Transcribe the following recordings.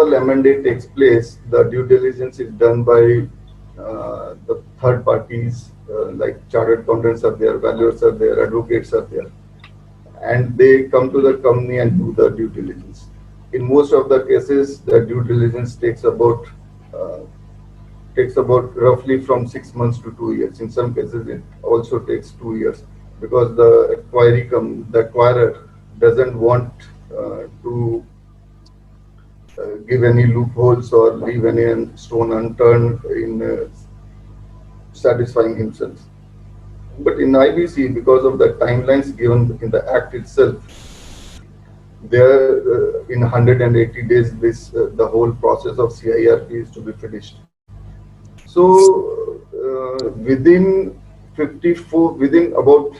normal M&A takes place, the due diligence is done by the third parties, like chartered accountants are there, valuers are there, advocates are there, and they come to the company and do the due diligence. In most of the cases, the due diligence uh, takes about roughly from 6 months to 2 years. In some cases, it also takes 2 years because the acquirer doesn't want to give any loopholes or leave any stone unturned in satisfying himself. But in IBC, because of the timelines given in the Act itself, there in 180 days, the whole process of CIRP is to be finished. So within about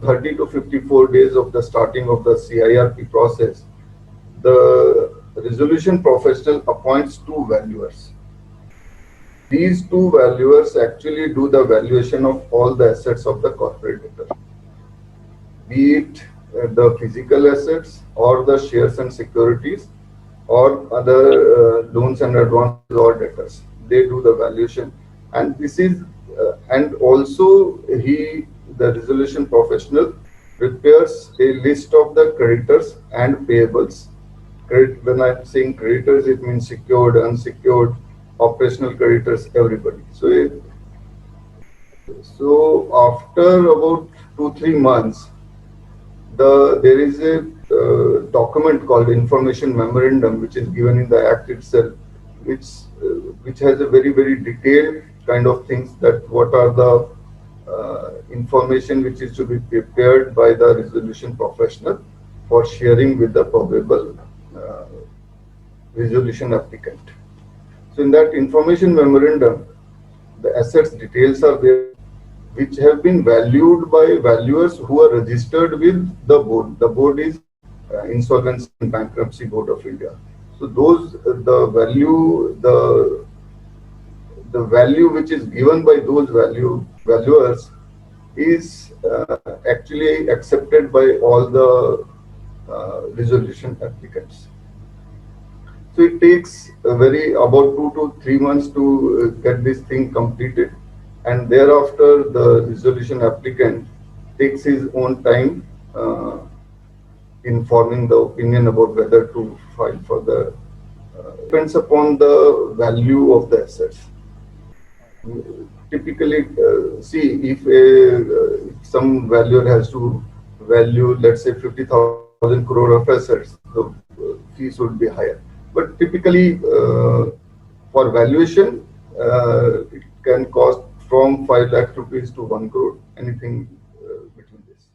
30 to 54 days of the starting of the CIRP process, the resolution professional appoints two valuers. These two valuers actually do the valuation of all the assets of the corporate debtor, be it the physical assets or the shares and securities or other loans and advances or debtors. They do the valuation, and this is and also the resolution professional prepares a list of the creditors and payables. When I'm saying creditors, it means secured, unsecured, operational creditors, everybody. So after about 2-3 months, there is a document called information memorandum, which is given in the Act itself, which has a very detailed kind of things, that what are the information which is to be prepared by the resolution professional for sharing with the probable uh, resolution applicant. So in that information memorandum, the assets details are there, which have been valued by valuers who are registered with the board. The board is Insolvency and Bankruptcy Board of India. So the value which is given by those valuers is actually accepted by all the resolution applicants. So it takes about 2 to 3 months to get this thing completed, and thereafter the resolution applicant takes his own time in forming the opinion about whether to file for the. Depends upon the value of the assets. Typically, see if some valuer has to value, let's say, 50,000 crore of assets, the fees would be higher. But typically, for valuation, it can cost from 5 lakh rupees to 1 crore, anything between this.